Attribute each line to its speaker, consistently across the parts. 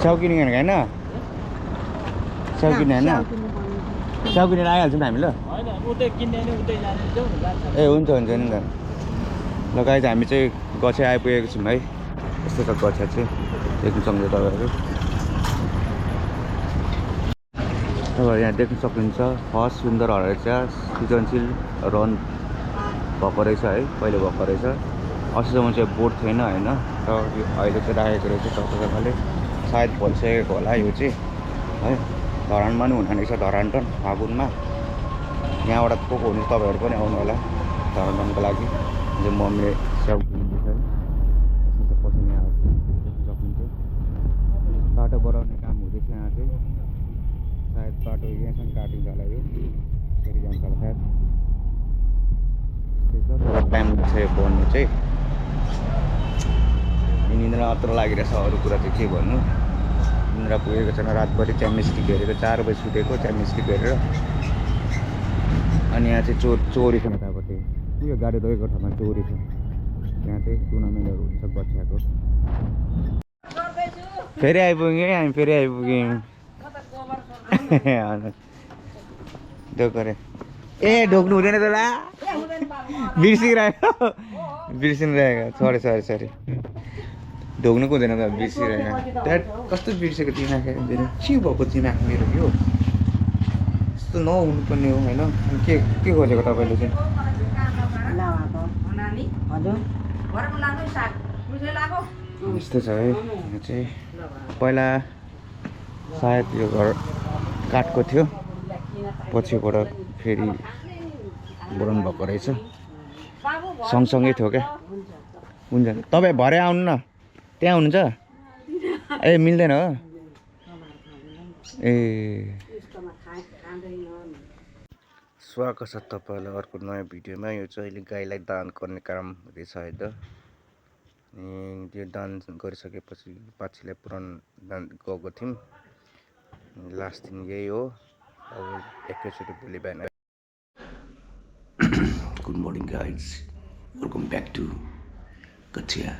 Speaker 1: स्याउ किनेको होइन स्याउ किने होइन स्याउ किनेर आइहाल्छौँ हामी ल ए हुन्छ हुन्छ नि त ल गाइज हामी चाहिँ गछे आइपुगेको छौँ है यस्तो छ गछिया चाहिँ देख्नु सक्नुहुन्छ तपाईँहरू यहाँ देख्न सक्नुहुन्छ फर्स्ट सुन्दर हराइछ सृजनशील रन भएको रहेछ है पहिले भएको रहेछ अस्तिसम्म चाहिँ बोर्ड थिएन होइन र अहिले चाहिँ राखेको रहेछ तपाईँले सायद भनिसकेको होला यो चाहिँ है धरानमा पनि हुने रहेछ धरानटन फागुनमा यहाँबाट को हुनुहुन्छ तपाईँहरू पनि आउनु होला धरानटनको लागि जो मम्मीले स्याउ किन्दैछ है पछि यहाँ सक्नुहुन्छ बाटो बनाउने काम हुँदैछ यहाँ चाहिँ सायद बाटो यहाँसम्म काटिन्छ होला यो फेरि जान्छ होला सायद तर टाइम लाग्छ यो बन्नु चाहिँ निन्द्रा अत्र लागिरहेछ अरू कुरा चाहिँ के भन्नु निन्द्रा पुगेको छैन रातभरि च्याम्पियन्स लिग हेरेको 4 बजी सुतेको च्याम्पियन्स लिग हेरेर अनि यहाँ चाहिँ चोरी छ यतापट्टि यो गाडी रोकेको ठाउँमा चोरी छ यहाँ चाहिँ टुर्नामेन्टहरू हुन्छ गछियाको फेरि आइपुग्यौँ हामी फेरि आइपुग्यौँ त्यो गरे ए ढोक्नु हुँदैन तँला बिर्सिरहेको सरी ढोक्नुको हुँदैन त बिर्सिरहेको त्यहाँ कस्तो बिर्सेको दिमाग के भएको दिमाग मेरो यो यस्तो नहुनुपर्ने हो होइन के खोजेको तपाईँले चाहिँ यस्तो छ है यो चाहिँ पहिला सायद यो घर काठको थियो पछिबाट फेरि बनाउनु भएको रहेछ सँगसँगै थियो क्या हुन्छ तपाईँ भरे आउनु न त्यहाँ हुनुहुन्छ ए मिल्दैन हो ए स्वागत छ तपाईँलाई अर्को नयाँ भिडियोमा यो चाहिँ अहिले गाईलाई दान गर्ने काम हुँदैछ है त अनि त्यो दान गरिसकेपछि पाछीलाई पुरान दान गएको थियौँ लास्ट दिन यही हो अब एकैचोटि भोलि बिहान good morning guys welcome back to गछिया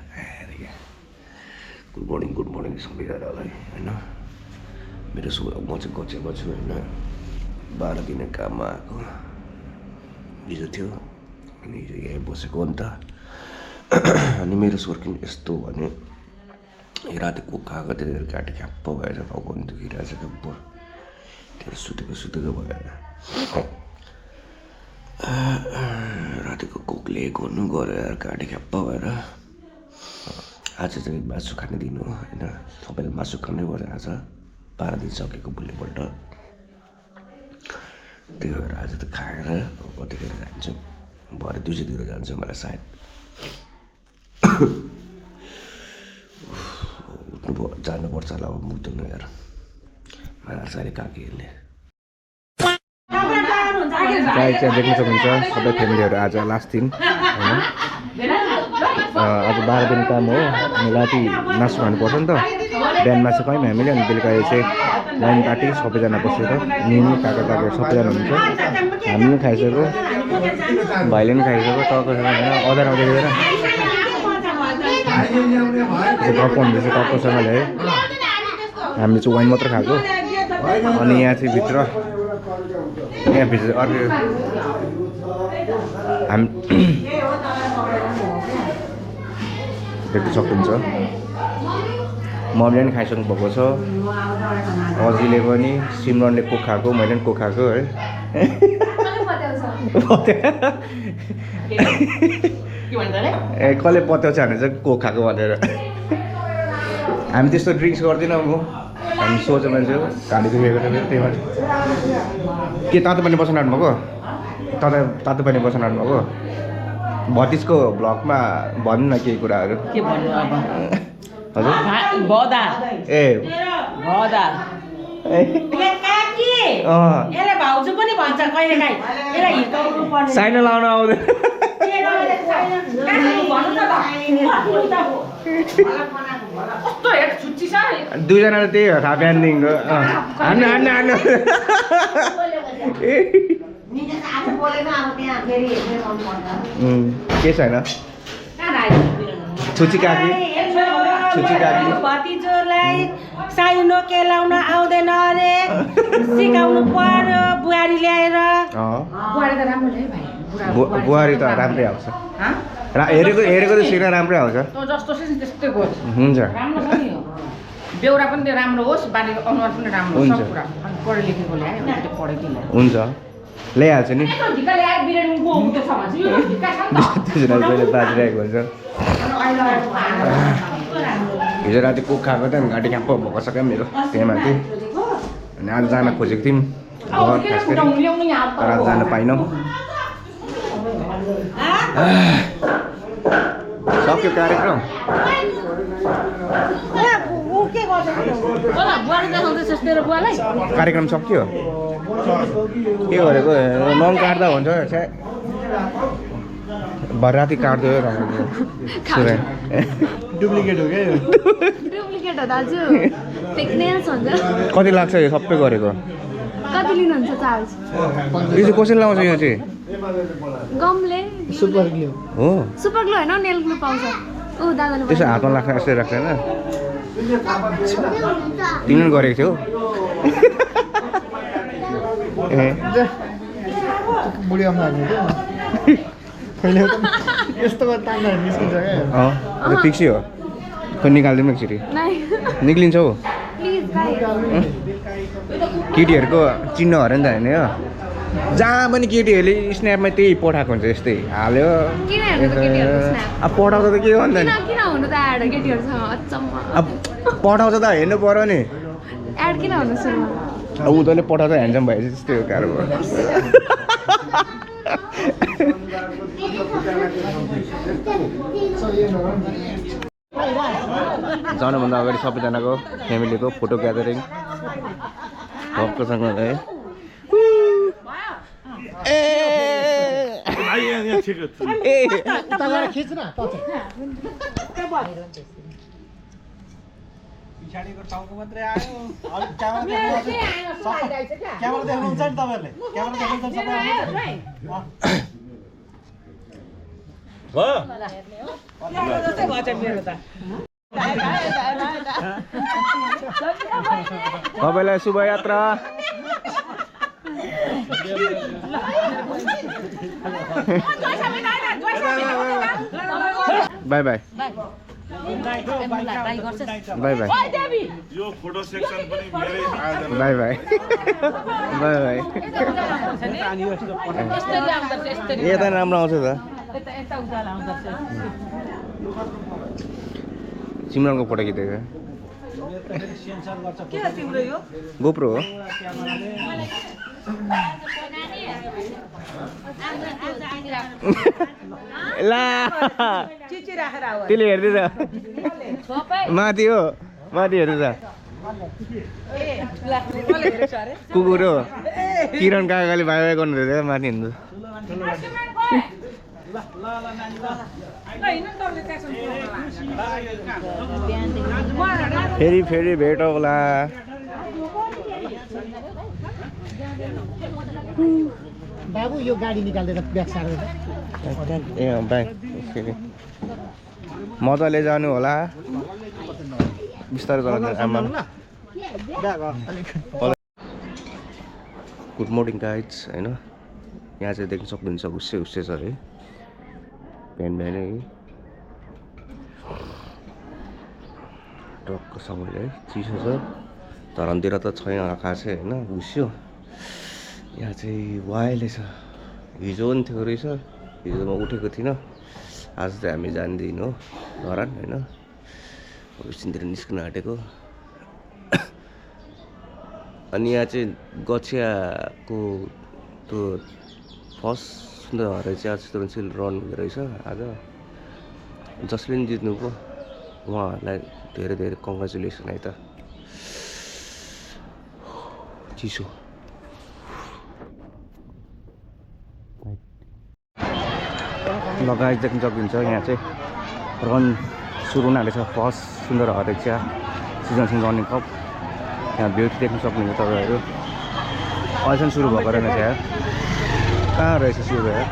Speaker 1: गुड मर्निङ सबैजनालाई होइन मेरो म चाहिँ गछियामा छु होइन 12 दिन काममा आएको हिजो थियो अनि हिजो यहीँ बसेको नि त अनि मेरो स्वर्किङ यस्तो भने राति खाएको त्यतिखेर काटी ख्याप्प भएर भगवान दुखिरहेछ ख्याप्प त्यो सुतेको भएर रातिको कुकले गर्नु गएर काटी ख्याप्प भएर आज चाहिँ मासु खाने दिन हो होइन सबैले मासु खानै पर्छ आज 12 दिन सकेको भोलिपल्ट त्यही भएर आज त खाएर कतिखेर जान्छु भरे 2 बजीतिर जान्छु मलाई सायद जानुपर्छ होला अब मुक्दैन यार मलाई साह्रै काकीहरूले गाई चाहिँ देख्न सक्नुहुन्छ सबै फ्यामिलीहरू आज लास्ट दिन होइन आज 12 दिन काम हो अनि राति मासु खानुपर्छ नि त बिहान मासु खायौँ हामीले अनि बेलुका चाहिँ लाइन पार्टी सबैजना बसेर निनी काका सबैजना हुनुहुन्छ हामी पनि खाइसक्यो भाइले पनि खाइसक्यो टक्कसँग होइन अधार आउँदै टक्क हुँदैछ टक्कसँगले है हामीले चाहिँ वाइन मात्र खाएको अनि यहाँ चाहिँ भित्र अर्को हामी देख्न सक्नुहुन्छ मम्मीले पनि खाइसक्नु भएको छ अजीले पनि सिमरनले कोक खाएको मैले पनि कोक खाएको है ए कसले पत्याउँछ भने चाहिँ कोक खाएको भनेर हामी त्यस्तो ड्रिङ्क्स गर्दैनौँ म हामी सोचेर मान्छे हो घाँटी दुखेको थियो त्यही माथि के तातो पानी बसाउनु आउनुभएको तातो पानी बसाउनु आउनुभएको भतिजको भ्लगमा भन्नु न केही कुराहरू के भन्नु अब हजुर बदा ए बदा यसले भाउजू पनि भन्छ कहिलेकाहीँ यसलाई हिर्काउनु पर्ने साइनो लाउन आउँदैन दुईजनाले त्यही हो थाहा बिहानदेखिको हान्नु के छैन छुच्ची काकी
Speaker 2: भतिजोलाई साइनो केलाउन आउँदैन अरे सिकाउनु पर्यो बुहारी ल्याएर बुहारी त राम्रो ल्यायो भाइ
Speaker 1: बुहारी त राम्रै आउँछ हेरेको त सिक्न राम्रै आउँछ
Speaker 2: जस्तो छ नि त्यस्तै होस्
Speaker 1: हुन्छ
Speaker 2: राम्रो छ नि बेउरा पनि त्यो राम्रो होस् बाली अनुहार पनि राम्रो होस् सब कुरा अनि पढे लेखेको ल्यायो त्यो पढेको ल्यायो
Speaker 1: हुन्छ ल्याइहाल्छ नि
Speaker 2: ढिक्का ल्याएर बिरामी त्यो छ भने यो ढिक्का छ नि
Speaker 1: त्यसरी पहिले बाजिरहेको हुन्छ हिजो राति कुक खाएको त घाँटी क्याम्प भएको छ क्या मेरो त्यही माथि अनि आज जान खोजेको थियौँ तर आज जान पाइनौँ सक्यो कार्यक्रम कार्यक्रम सक्यो के गरेको नङ काट्दा हुन्छ भर राति काट्दै
Speaker 3: डुप्लिकेट हो क्या
Speaker 4: डुप्लिकेट हो दाजु फेक नेल्स हुन्छ
Speaker 1: कति लाग्छ यो सबै गरेको
Speaker 4: कति लिनुहुन्छ चार्ज
Speaker 1: यो चाहिँ कसरी लाउँछ यो चाहिँ
Speaker 4: गमले
Speaker 3: सुपर ग्लू
Speaker 1: हो
Speaker 4: सुपर ग्लू होइन नेल ग्लू पाउँछ ओ दादाले
Speaker 1: त्यसो हातमा लाग्छ यस्तै राख्दैन तिमीले गरेको थियौ ए
Speaker 3: बुढी आमा पहिले यस्तो तान्दा निस्किन्छ क्या
Speaker 1: त्यो फिक्सै हो खोइ निकालिदिउँ एकचोटि निक्लिन्छ हौ
Speaker 4: प्लिज भाइ
Speaker 1: केटीहरूको चिन्ह अरे नि त होइन हो जहाँ पनि केटीहरूले स्न्यापमा त्यही पठाएको हुन्छ यस्तै हाल्यो
Speaker 4: किन हेर्नु त केटीहरुको स्न्याप
Speaker 1: अब पठाउँदा त के हो नि त
Speaker 4: किन हुनु त एड केटीहरुसँग अचम्म
Speaker 1: अब पठाउँछ त हेर्नु पर्यो नि
Speaker 4: एड किन हुनु सुरुमा
Speaker 1: अब उनीहरूले पठाउँदा ह्यान्डसम भएपछि त्यस्तै हो कारोबार जानुभन्दा अगाडि सबैजनाको फ्यामिलीको फोटो ग्यादरिङ भक्कसँग है
Speaker 3: पछाडिको टाउको मात्रै आयो अलिक क्यामेरा देख्नुहुन्छ नि तपाईँहरूले क्यामेरा देख्नुहुन्छ सबै
Speaker 1: तपाईँलाई Shubhyatra by by by by
Speaker 5: यो फोटो सेक्सन पनि मेरै आयोजना
Speaker 1: बाई बाई बाई बाई यता राम्रो आउँछ त सिमरनको फोटो खिचेको गोप्रो हो ला त्यसले हेर्दैछ माथि हो माथि हेर्दैछ कुकुर हो किरण काकाले भाइ भाइ गर्नुहुँदैछ माथि हिँड्नु फेरि फेरि भेट होला
Speaker 3: बाबु यो गाडी निकाल्दै ब्याग सार्दै
Speaker 1: ए भाइ मजाले जानु होला बिस्तारै चलाउँदै आमा गुड मर्निङ गाइड्स होइन यहाँ चाहिँ देख्न सक्नुहुन्छ हुस्से हुस्से छ है बिहान बिहानै टक्कसँगले है चिसो छ धरनतिर त छैन आकाश चाहिँ होइन हुस्यो यहाँ चाहिँ वाइले छ हिजो पनि थियो रहेछ हिजो म उठेको थिइनँ आज चाहिँ हामी जान्दिनँ हो धरान होइन एकछिनतिर निस्किन आँटेको अनि यहाँ चाहिँ गछियाको त्यो फर्स्ट सुन्दर रहेछ आज चिल्ड्रेन्स रन हुँदो रहेछ आज जसले पनि जित्नुभयो उहाँहरूलाई धेरै धेरै कङ्ग्रेचुलेसन है त चिसो लगायत देख्न सकिन्छ यहाँ चाहिँ रन सुरु हुन आँटेछ फर्स्ट सुन्दर हरेक सिजन रनिङ कप यहाँ ब्युटी देख्न सक्नुहुन्छ तपाईँहरू अहिलेसम्म सुरु भएको रहेछ यार कहाँ रहेछ सुरु यार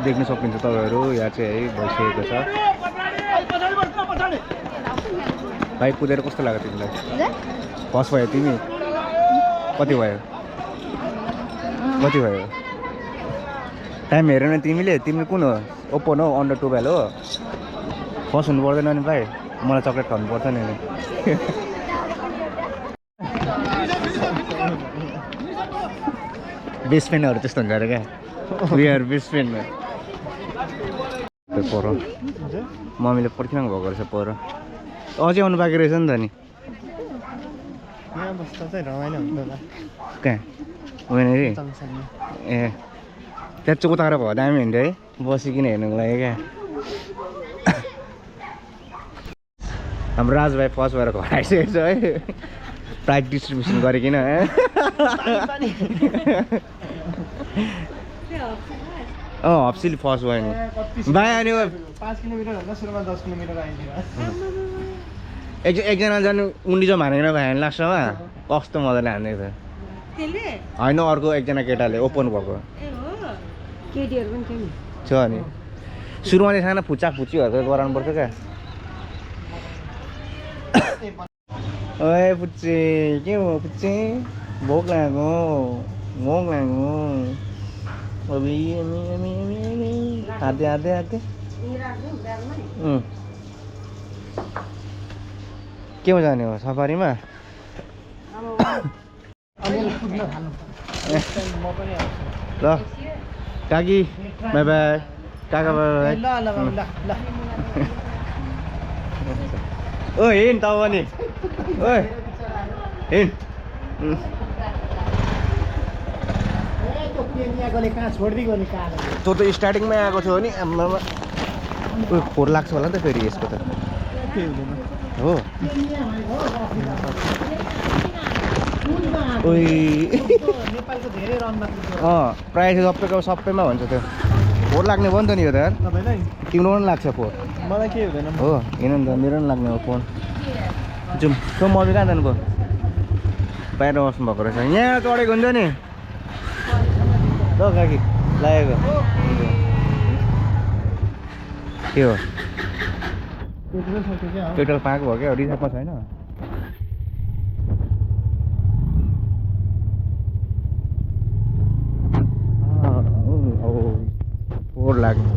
Speaker 1: देख्न सक्नुहुन्छ तपाईँहरू यहाँ चाहिँ है भइसकेको छ भाइ कुदेर कस्तो लाग्यो तिमीलाई फर्स्ट भयो तिमी कति भयो टाइम हेरेन तिमीले तिमी कुन हो ओपन हो अन्डर 12 हो फर्स्ट हुनु पर्दैन नि भाइ मलाई चक्लेट खानु पर्छ नि बेस्ट फ्रेन्डहरू त्यस्तो हुन्छ अरे क्या वी आर बेस्ट फ्रेन्ड पर मम्मीले पर्खिरहनु भएको रहेछ पर अझै आउनु बाँकी रहेछ नि त नि कहाँ होइन रे ए त्यहाँ चौतारा भयो दामी हुन्छ है बसिकन हेर्नुको लागि क्या हाम्रो राज भाइ फर्स्ट भएर घर आइसकेको छ है प्राइज डिस्ट्रिब्युसन गरिकन हप्सिल फर्स्ट भयो नि भाइ अनि
Speaker 3: 5 किलोमिटर भन्दा सुरुमा 10 किलोमिटर आइदियो
Speaker 1: एकजना जानु उन्डिजो हानेर भएन लास्टमा कस्तो मजाले हान्दै थियो होइन अर्को एकजना केटाले ओपन भएको
Speaker 2: केटीहरू पनि थियो नि
Speaker 1: छ नि सुरुमा चाहिँ सानो फुच्चीहरूको गराउनुपर्छ क्या ओए पुच्चे के हो पुच्चे भोक लाग्यो अभी आते के जाने हो सफारीमा ल काकी बाई बाई काका बाई ओ हिँड त पनि ओए हिँड तँ त स्टार्टिङमै आएको थियो नि आम्मामा उयो फोहोर लाग्छ होला नि त फेरि यसको त हो प्रायः सबैको सबैमा भन्छ त्यो फोहोर लाग्ने भयो नि त नि यो त यार तिम्रो पनि लाग्छ फोहोर
Speaker 3: मलाई के हुँदैन
Speaker 1: हो हेर्नु नि त मेरो पनि लाग्ने हो फोन जाउँ त्यो मम्मी कहाँ जानुभयो बाहिर बस्नु भएको रहेछ यहाँ चढेको हुन्छ नि ल काकी लागेको के हो पेट्रोल पाएको भयो क्या रिजर्भमा छैन फोहोर लाग्ने